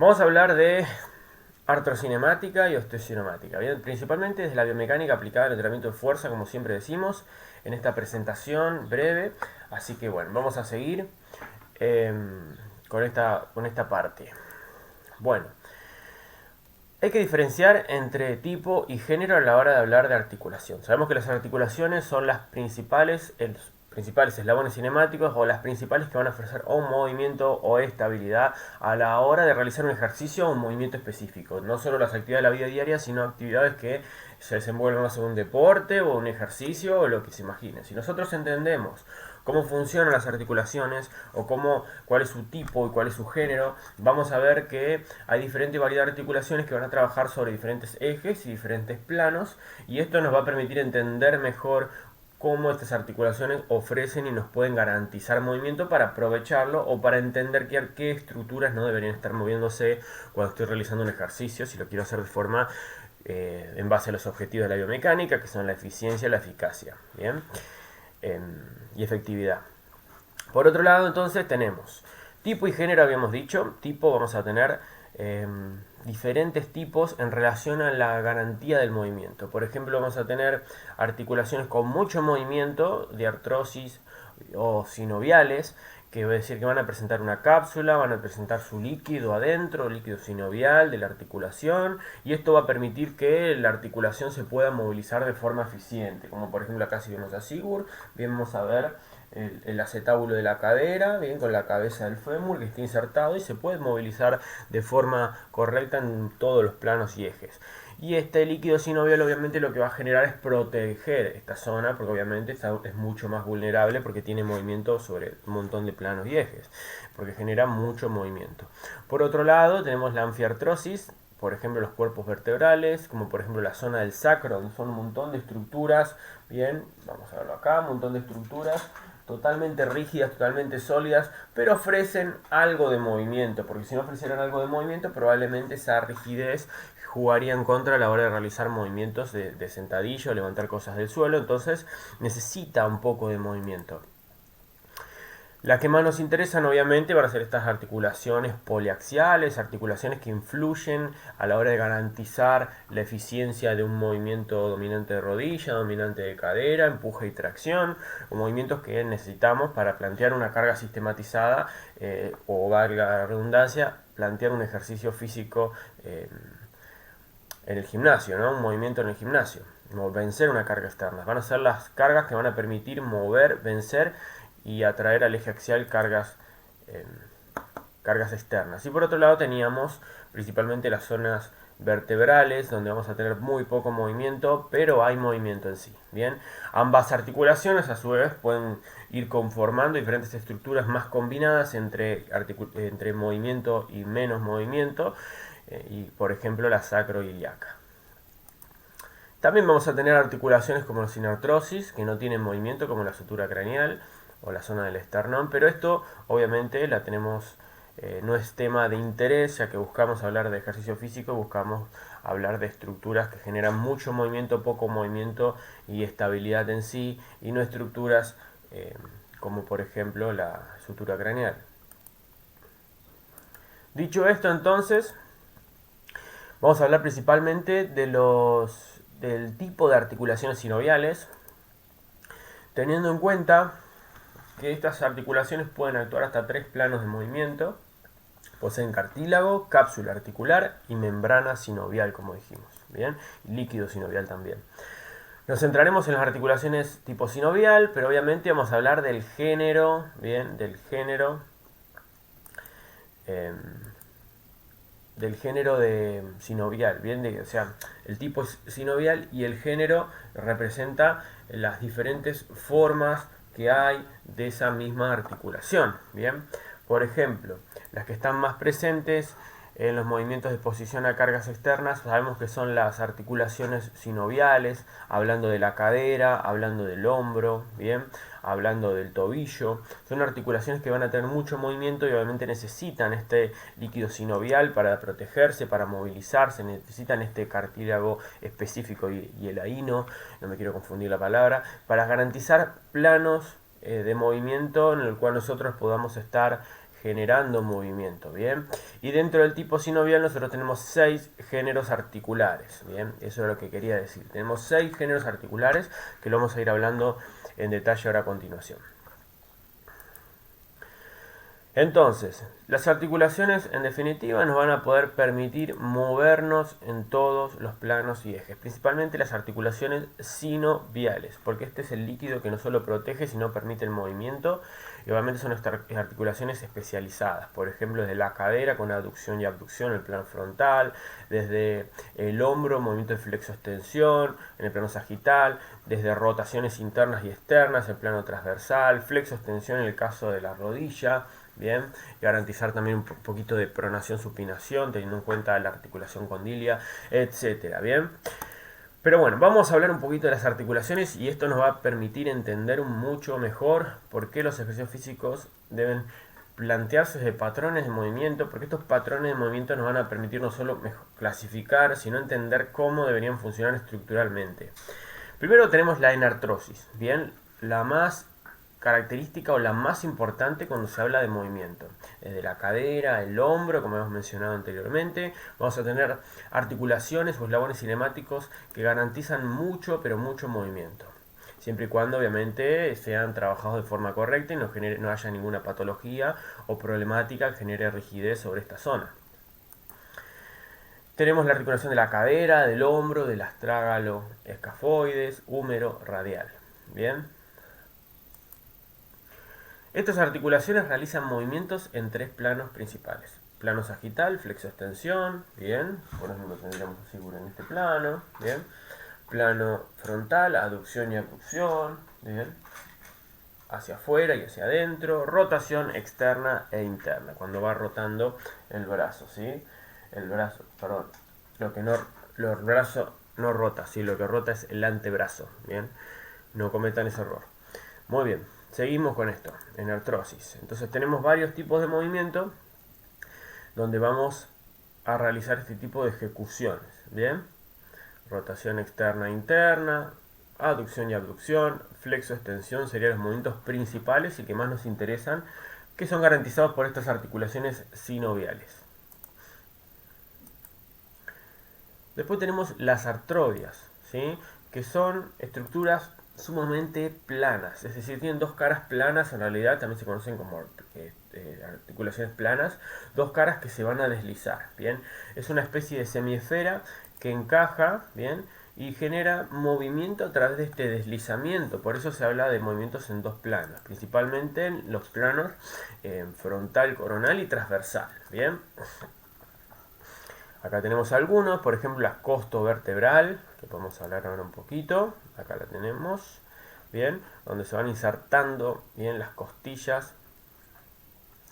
Vamos a hablar de artrocinemática y osteocinemática, ¿bien? Principalmente desde la biomecánica aplicada al entrenamiento de fuerza, como siempre decimos, en esta presentación breve. Así que bueno, vamos a seguir eh, con esta parte. Bueno, hay que diferenciar entre tipo y género a la hora de hablar de articulación. Sabemos que las articulaciones son los principales eslabones cinemáticos o las principales que van a ofrecer o un movimiento o estabilidad a la hora de realizar un ejercicio o un movimiento específico. No solo las actividades de la vida diaria, sino actividades que se desenvuelven más en un deporte o un ejercicio o lo que se imagine. Si nosotros entendemos cómo funcionan las articulaciones o cuál es su tipo y cuál es su género, vamos a ver que hay diferente variedad de articulaciones que van a trabajar sobre diferentes ejes y diferentes planos, y esto nos va a permitir entender mejor cómo estas articulaciones ofrecen y nos pueden garantizar movimiento para aprovecharlo o para entender qué estructuras no deberían estar moviéndose cuando estoy realizando un ejercicio, si lo quiero hacer de forma en base a los objetivos de la biomecánica, que son la eficiencia y la eficacia, ¿bien? Y efectividad. Por otro lado, entonces tenemos tipo y género, habíamos dicho. Tipo, vamos a tener diferentes tipos en relación a la garantía del movimiento. Por ejemplo, vamos a tener articulaciones con mucho movimiento de artrosis o sinoviales, que va a decir que van a presentar una cápsula, van a presentar su líquido adentro, líquido sinovial de la articulación, y esto va a permitir que la articulación se pueda movilizar de forma eficiente, como por ejemplo acá si vemos a Sigur, bien vamos a ver el acetábulo de la cadera, bien con la cabeza del fémur que está insertado y se puede movilizar de forma correcta en todos los planos y ejes. Y este líquido sinovial obviamente lo que va a generar es proteger esta zona, porque obviamente es mucho más vulnerable porque tiene movimiento sobre un montón de planos y ejes, porque genera mucho movimiento. Por otro lado tenemos la anfiartrosis, por ejemplo los cuerpos vertebrales, como por ejemplo la zona del sacro, donde son un montón de estructuras, bien, vamos a verlo acá, un montón de estructuras totalmente rígidas, totalmente sólidas, pero ofrecen algo de movimiento, porque si no ofrecieran algo de movimiento, probablemente esa rigidez jugaría en contra a la hora de realizar movimientos de sentadillo, levantar cosas del suelo, entonces necesita un poco de movimiento. Las que más nos interesan obviamente van a ser estas articulaciones poliaxiales, articulaciones que influyen a la hora de garantizar la eficiencia de un movimiento dominante de rodilla, dominante de cadera, empuje y tracción, o movimientos que necesitamos para plantear una carga sistematizada o valga la redundancia, plantear un ejercicio físico en el gimnasio, ¿no? Un movimiento en el gimnasio, vencer una carga externa. Van a ser las cargas que van a permitir mover, vencer y atraer al eje axial eh, cargas externas. Y por otro lado teníamos principalmente las zonas vertebrales, donde vamos a tener muy poco movimiento, pero hay movimiento en sí. Bien, ambas articulaciones a su vez pueden ir conformando diferentes estructuras más combinadas entre movimiento y menos movimiento, y por ejemplo la sacroiliaca. También vamos a tener articulaciones como la sinartrosis, que no tienen movimiento, como la sutura craneal o la zona del esternón, pero esto obviamente la tenemos, no es tema de interés, ya que buscamos hablar de ejercicio físico, buscamos hablar de estructuras que generan mucho movimiento, poco movimiento y estabilidad en sí, y no estructuras como por ejemplo la sutura craneal. Dicho esto, entonces, vamos a hablar principalmente del tipo de articulaciones sinoviales, teniendo en cuenta que estas articulaciones pueden actuar hasta tres planos de movimiento. Poseen cartílago, cápsula articular y membrana sinovial, como dijimos, ¿bien? Y líquido sinovial también. Nos centraremos en las articulaciones tipo sinovial, pero obviamente vamos a hablar del género, ¿bien? Eh, del género de sinovial, bien, o sea, el tipo es sinovial y el género representa las diferentes formas que hay de esa misma articulación, bien. Por ejemplo, las que están más presentes en los movimientos de exposición a cargas externas, sabemos que son las articulaciones sinoviales, hablando de la cadera, hablando del hombro, bien, hablando del tobillo. Son articulaciones que van a tener mucho movimiento y obviamente necesitan este líquido sinovial para protegerse, para movilizarse, necesitan este cartílago específico y el ahino, no me quiero confundir la palabra, para garantizar planos de movimiento en el cual nosotros podamos estar generando movimiento, ¿bien? Y dentro del tipo sinovial nosotros tenemos 6 géneros articulares, ¿bien? Eso es lo que quería decir. Tenemos 6 géneros articulares que lo vamos a ir hablando en detalle ahora a continuación. Entonces, las articulaciones en definitiva nos van a poder permitir movernos en todos los planos y ejes, principalmente las articulaciones sinoviales, porque este es el líquido que no solo protege, sino permite el movimiento, y obviamente son articulaciones especializadas, por ejemplo desde la cadera con aducción y abducción en el plano frontal, desde el hombro, movimiento de flexo-extensión en el plano sagital, desde rotaciones internas y externas en el plano transversal, flexo-extensión en el caso de la rodilla, bien, y garantizar también un poquito de pronación supinación teniendo en cuenta la articulación condilia, etcétera, bien. Pero bueno, vamos a hablar un poquito de las articulaciones y esto nos va a permitir entender mucho mejor por qué los ejercicios físicos deben plantearse de patrones de movimiento, porque estos patrones de movimiento nos van a permitir no solo clasificar, sino entender cómo deberían funcionar estructuralmente. Primero tenemos la enartrosis, bien, la más característica o la más importante cuando se habla de movimiento. Desde la cadera, el hombro, como hemos mencionado anteriormente, vamos a tener articulaciones o eslabones cinemáticos que garantizan mucho, pero mucho movimiento. Siempre y cuando obviamente sean trabajados de forma correcta y no haya ninguna patología o problemática que genere rigidez sobre esta zona. Tenemos la articulación de la cadera, del hombro, del astrágalo escafoides, húmero, radial. Bien. Estas articulaciones realizan movimientos en 3 planos principales. Plano sagital, flexo-extensión, bien, por ejemplo tendríamos así en este plano, bien. Plano frontal, aducción y abducción, bien. Hacia afuera y hacia adentro, rotación externa e interna, cuando va rotando el brazo, ¿sí? El brazo, perdón, el brazo no rota, ¿sí? Lo que rota es el antebrazo, bien. No cometan ese error. Muy bien. Seguimos con esto, en artrosis. Entonces tenemos varios tipos de movimiento donde vamos a realizar este tipo de ejecuciones. Bien, rotación externa e interna, aducción y abducción, flexo-extensión serían los movimientos principales y que más nos interesan, que son garantizados por estas articulaciones sinoviales. Después tenemos las artrobias, ¿sí? Que son estructuras sumamente planas, es decir, tienen 2 caras planas, en realidad también se conocen como articulaciones planas, 2 caras que se van a deslizar, bien, es una especie de semiesfera que encaja, bien, y genera movimiento a través de este deslizamiento, por eso se habla de movimientos en 2 planos, principalmente en los planos frontal, coronal y transversal, bien. Acá tenemos algunos, por ejemplo la costovertebral, que podemos hablar ahora un poquito. Acá la tenemos, bien, donde se van insertando bien las costillas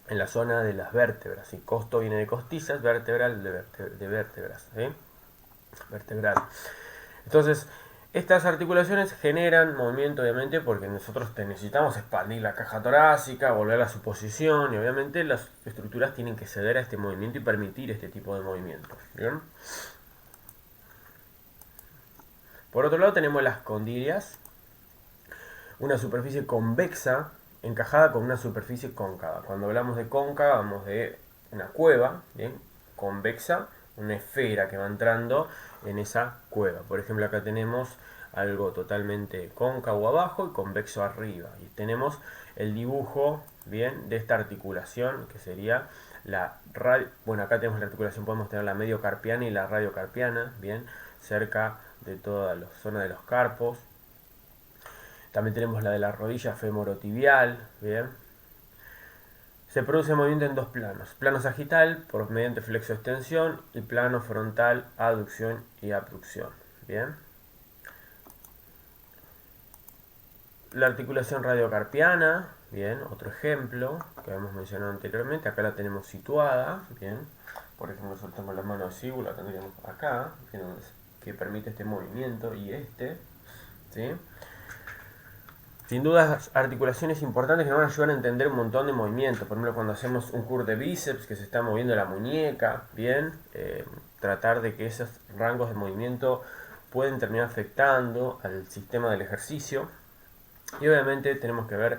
en la zona de las vértebras. ¿Sí? Costo viene de costillas, vertebral de vértebras, ¿sí? Vertebral. Entonces, estas articulaciones generan movimiento, obviamente, porque nosotros necesitamos expandir la caja torácica, volver a su posición, y obviamente las estructuras tienen que ceder a este movimiento y permitir este tipo de movimientos. ¿Bien? Por otro lado tenemos las condilias, una superficie convexa encajada con una superficie cóncava. Cuando hablamos de cóncava, hablamos de una cueva, ¿bien? Convexa, una esfera que va entrando en esa cueva. Por ejemplo, acá tenemos algo totalmente cóncavo abajo y convexo arriba. Y tenemos el dibujo, bien, de esta articulación que sería la bueno, acá tenemos la articulación, podemos tener la mediocarpiana y la radiocarpiana, bien, cerca de toda la zona de los carpos. También tenemos la de la rodilla femorotibial, bien. Se produce movimiento en 2 planos. Plano sagital, mediante flexo-extensión, y plano frontal, aducción y abducción. Bien. La articulación radiocarpiana, bien, otro ejemplo que hemos mencionado anteriormente. Acá la tenemos situada, bien. Por ejemplo, soltamos la mano así, la tendríamos acá, que permite este movimiento y este, ¿sí? Sin duda, articulaciones importantes que nos van a ayudar a entender un montón de movimientos. Por ejemplo, cuando hacemos un curl de bíceps, que se está moviendo la muñeca, bien, tratar de que esos rangos de movimiento pueden terminar afectando al sistema del ejercicio. Y obviamente tenemos que ver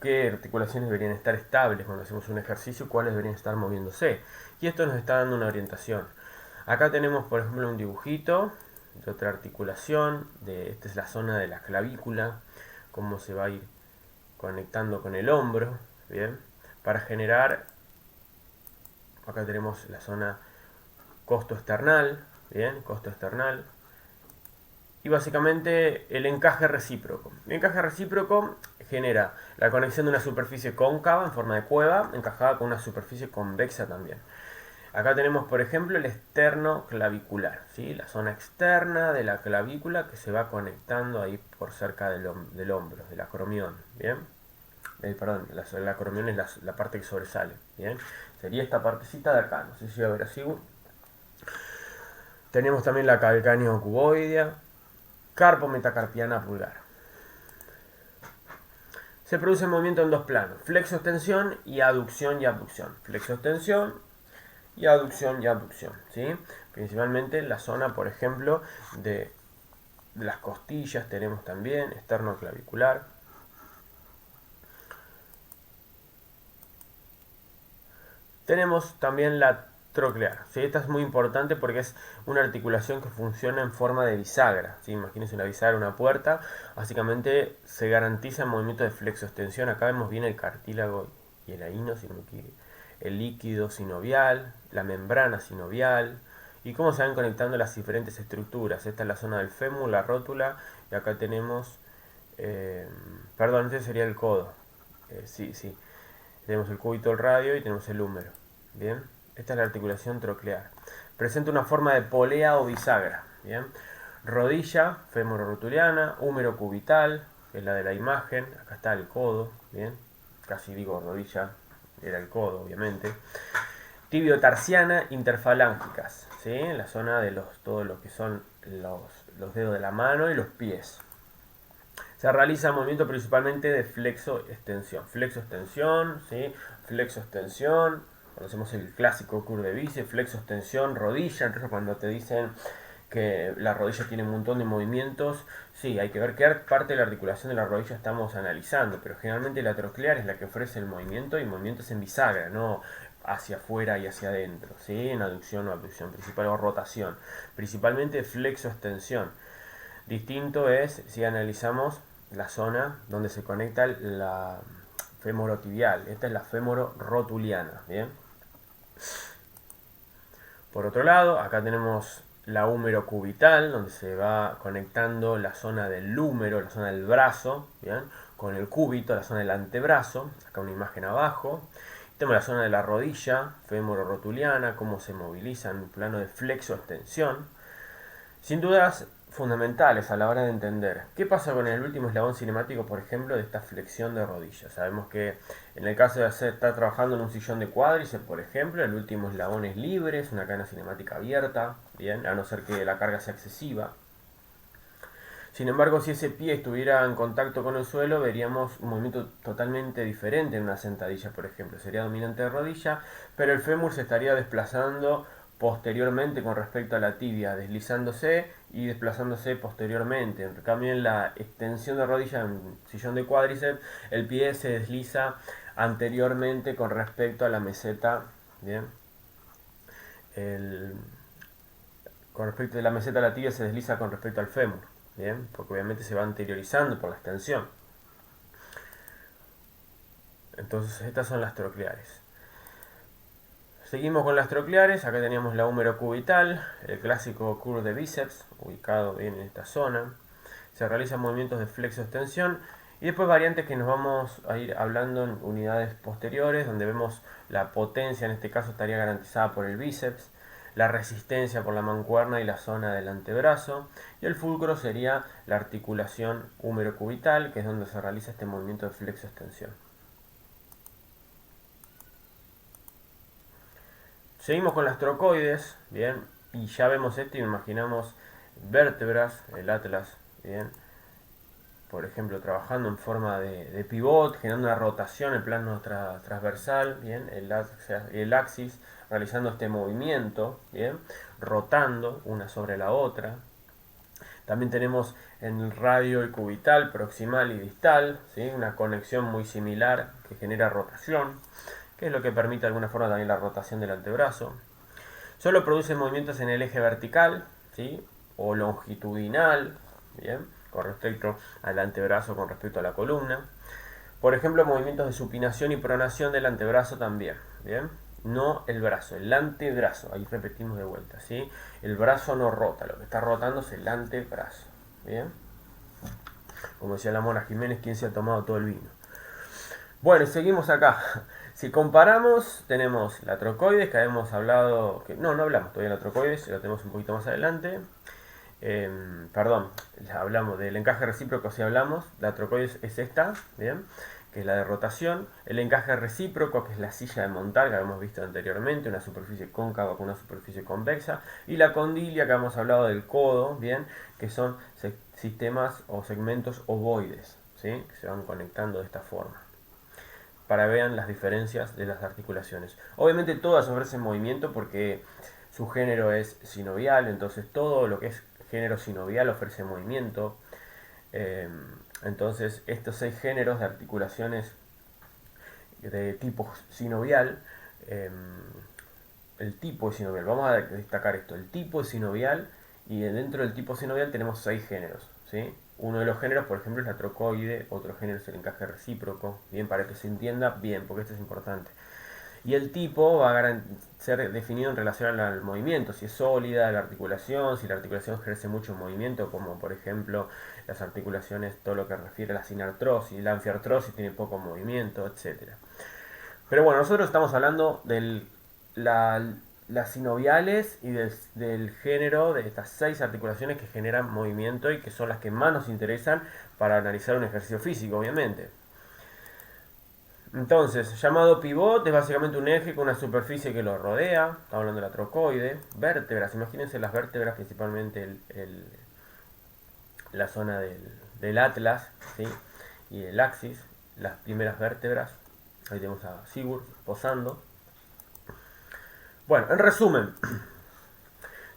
qué articulaciones deberían estar estables cuando hacemos un ejercicio y cuáles deberían estar moviéndose. Y esto nos está dando una orientación. Acá tenemos, por ejemplo, un dibujito de otra articulación. Esta es la zona de la clavícula, cómo se va a ir conectando con el hombro, ¿bien? Para generar, acá tenemos la zona costoesternal, ¿bien? Costoesternal. Y básicamente el encaje recíproco. El encaje recíproco genera la conexión de una superficie cóncava en forma de cueva, encajada con una superficie convexa también. Acá tenemos, por ejemplo, el externo clavicular, ¿sí? La zona externa de la clavícula que se va conectando ahí por cerca del hombro, del acromión, ¿bien? Perdón, el acromión es la parte que sobresale, ¿bien? Sería esta partecita de acá, no sé si va a ver así. Tenemos también la calcáneo cuboidea, carpo metacarpiana pulgar. Se produce movimiento en dos planos, flexo-extensión y aducción y abducción. Flexo-extensión y aducción y abducción, ¿sí? Principalmente en la zona, por ejemplo, de las costillas tenemos también esternoclavicular. Tenemos también la troclear, ¿sí? Esta es muy importante porque es una articulación que funciona en forma de bisagra, ¿sí? Imagínense una bisagra, una puerta, básicamente se garantiza el movimiento de flexo-extensión. Acá vemos bien el cartílago y el ahino, el líquido sinovial, la membrana sinovial, y cómo se van conectando las diferentes estructuras. Esta es la zona del fémur, la rótula, y acá tenemos, perdón, este sería el codo, sí, sí, tenemos el cúbito, el radio y tenemos el húmero. Bien, esta es la articulación troclear. Presenta una forma de polea o bisagra. Bien, rodilla femororotuliana, húmero cubital, que es la de la imagen. Acá está el codo. Bien, casi digo rodilla, era el codo, obviamente. Tibio-tarsiana, interfalángicas, ¿sí? La zona de todo lo que son los dedos de la mano y los pies. Se realiza movimiento principalmente de flexo-extensión. Flexo-extensión, ¿sí? Flexo-extensión. Conocemos el clásico curve de bíceps, flexo-extensión, rodilla. Entonces cuando te dicen que la rodilla tiene un montón de movimientos, sí, hay que ver qué parte de la articulación de la rodilla estamos analizando, pero generalmente la troclear es la que ofrece el movimiento y movimientos en bisagra, no hacia afuera y hacia adentro, ¿sí? En aducción o abducción principal o rotación. Principalmente flexo-extensión. Distinto es si analizamos la zona donde se conecta la femorotibial. Esta es la femororotuliana, ¿bien? Por otro lado, acá tenemos la húmero cubital, donde se va conectando la zona del húmero, la zona del brazo, ¿bien? Con el cúbito, la zona del antebrazo. Acá una imagen abajo. Tenemos la zona de la rodilla, femororotuliana, cómo se moviliza en un plano de flexo-extensión. Sin dudas fundamentales a la hora de entender qué pasa con el último eslabón cinemático, por ejemplo, de esta flexión de rodillas. Sabemos que en el caso de estar trabajando en un sillón de cuádriceps, por ejemplo, el último eslabón es libre, es una cadena cinemática abierta, bien, a no ser que la carga sea excesiva. Sin embargo, si ese pie estuviera en contacto con el suelo, veríamos un movimiento totalmente diferente en una sentadilla, por ejemplo. Sería dominante de rodilla, pero el fémur se estaría desplazando posteriormente con respecto a la tibia, deslizándose y desplazándose posteriormente. En cambio, en la extensión de rodilla en sillón de cuádriceps, el pie se desliza anteriormente con respecto a la meseta, ¿bien? Con respecto a la meseta, la tibia se desliza con respecto al fémur, ¿bien? Porque obviamente se va anteriorizando por la extensión. Entonces estas son las trocleares. Seguimos con las trocleares. Acá teníamos la húmero cubital, el clásico curve de bíceps, ubicado bien en esta zona. Se realizan movimientos de flexo-extensión y después variantes que nos vamos a ir hablando en unidades posteriores, donde vemos la potencia, en este caso estaría garantizada por el bíceps, la resistencia por la mancuerna y la zona del antebrazo, y el fulcro sería la articulación húmero cubital, que es donde se realiza este movimiento de flexo-extensión. Seguimos con las trocoides, bien, y ya vemos esto y imaginamos vértebras, el atlas, bien, por ejemplo, trabajando en forma de pivot, generando una rotación en plano transversal, bien, el axis, realizando este movimiento, bien, rotando una sobre la otra. También tenemos en el radio y cubital, proximal y distal, ¿sí? Una conexión muy similar que genera rotación, que es lo que permite de alguna forma también la rotación del antebrazo. Solo produce movimientos en el eje vertical, ¿sí? O longitudinal, ¿bien? Con respecto al antebrazo, con respecto a la columna. Por ejemplo, movimientos de supinación y pronación del antebrazo también, ¿bien? No el brazo, el antebrazo. Ahí repetimos de vuelta, ¿sí? El brazo no rota, lo que está rotando es el antebrazo, ¿bien? Como decía la Mona Jiménez, ¿quién se ha tomado todo el vino? Bueno, seguimos acá. Si comparamos, tenemos la trocoides, que habíamos hablado, que no hablamos todavía de la trocoides, lo tenemos un poquito más adelante. Perdón, hablamos del encaje recíproco, si hablamos, la trocoides es esta, ¿bien? Que es la de rotación. El encaje recíproco, que es la silla de montar, que habíamos visto anteriormente, una superficie cóncava con una superficie convexa. Y la condilia, que habíamos hablado del codo, ¿bien? Que son sistemas o segmentos ovoides, ¿sí? Que se van conectando de esta forma, para que vean las diferencias de las articulaciones. Obviamente todas ofrecen movimiento porque su género es sinovial, entonces todo lo que es género sinovial ofrece movimiento. Entonces estos 6 géneros de articulaciones de tipo sinovial, el tipo es sinovial, vamos a destacar esto, el tipo es sinovial y dentro del tipo sinovial tenemos 6 géneros, ¿sí? Uno de los géneros, por ejemplo, es la trocoide, otro género es el encaje recíproco, bien, para que se entienda bien, porque esto es importante. Y el tipo va a ser definido en relación al movimiento, si es sólida la articulación, si la articulación ejerce mucho movimiento, como por ejemplo las articulaciones, todo lo que refiere a la sinartrosis, la anfiartrosis tiene poco movimiento, etc. Pero bueno, nosotros estamos hablando de las sinoviales y del género de estas 6 articulaciones que generan movimiento y que son las que más nos interesan para analizar un ejercicio físico, obviamente. Entonces, llamado pivot es básicamente un eje con una superficie que lo rodea. Estamos hablando de la trocoide. Vértebras, imagínense las vértebras, principalmente la zona del atlas, ¿sí? Y el axis, las primeras vértebras. Ahí tenemos a Sigurd posando. Bueno, en resumen,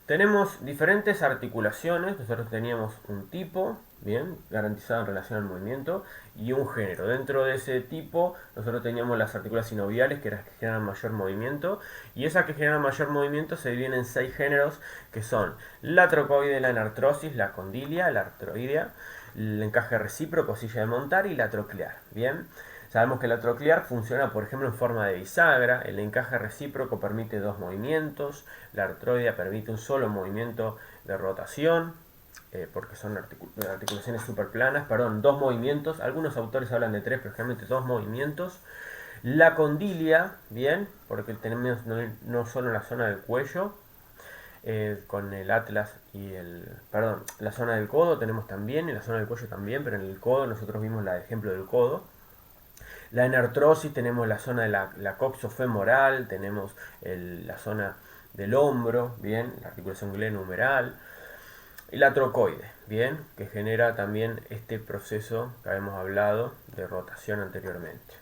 tenemos diferentes articulaciones. Nosotros teníamos un tipo, bien, garantizado en relación al movimiento, y un género. Dentro de ese tipo, nosotros teníamos las articulaciones sinoviales, que eran las que generan mayor movimiento, y esas que generan mayor movimiento se dividen en 6 géneros, que son la trocoide, la enartrosis, la condilia, la artroidea, el encaje recíproco, silla de montar, y la troclear, bien. Sabemos que la troclear funciona, por ejemplo, en forma de bisagra, el encaje recíproco permite 2 movimientos, la artroidea permite un solo movimiento de rotación, porque son articulaciones superplanas, perdón, 2 movimientos, algunos autores hablan de 3, pero generalmente 2 movimientos. La condilia, bien, porque tenemos no solo en la zona del cuello, con el atlas y perdón, la zona del codo tenemos también, en la zona del cuello también, pero en el codo nosotros vimos el ejemplo del codo. La enartrosis tenemos la zona de la coxofemoral, tenemos la zona del hombro, bien, la articulación glenohumeral, y la trocoide, bien, que genera también este proceso que habíamos hablado de rotación anteriormente.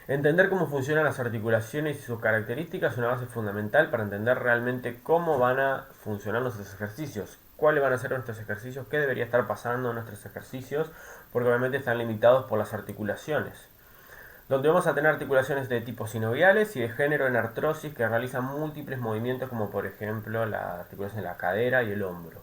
Entender cómo funcionan las articulaciones y sus características es una base fundamental para entender realmente cómo van a funcionar nuestros ejercicios, cuáles van a ser nuestros ejercicios, qué debería estar pasando en nuestros ejercicios, porque obviamente están limitados por las articulaciones. Donde vamos a tener articulaciones de tipo sinoviales y de género en artrosis que realizan múltiples movimientos, como por ejemplo la articulación de la cadera y el hombro.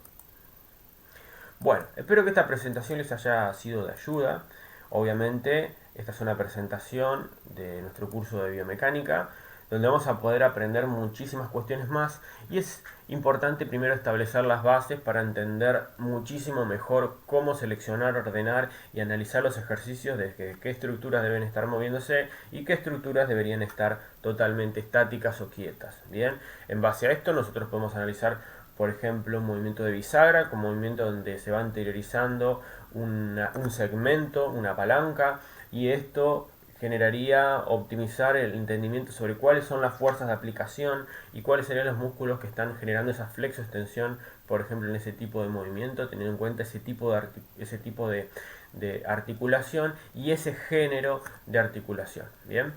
Bueno, espero que esta presentación les haya sido de ayuda. Obviamente, esta es una presentación de nuestro curso de biomecánica, donde vamos a poder aprender muchísimas cuestiones más, y es importante primero establecer las bases para entender muchísimo mejor cómo seleccionar, ordenar y analizar los ejercicios, desde qué estructuras deben estar moviéndose y qué estructuras deberían estar totalmente estáticas o quietas. Bien, en base a esto nosotros podemos analizar, por ejemplo, un movimiento de bisagra, como movimiento donde se va anteriorizando un segmento, una palanca, y esto generaría optimizar el entendimiento sobre cuáles son las fuerzas de aplicación y cuáles serían los músculos que están generando esa flexo-extensión, por ejemplo, en ese tipo de movimiento, teniendo en cuenta ese tipo de articulación y ese género de articulación. Bien,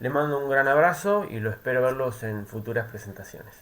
les mando un gran abrazo y lo espero verlos en futuras presentaciones.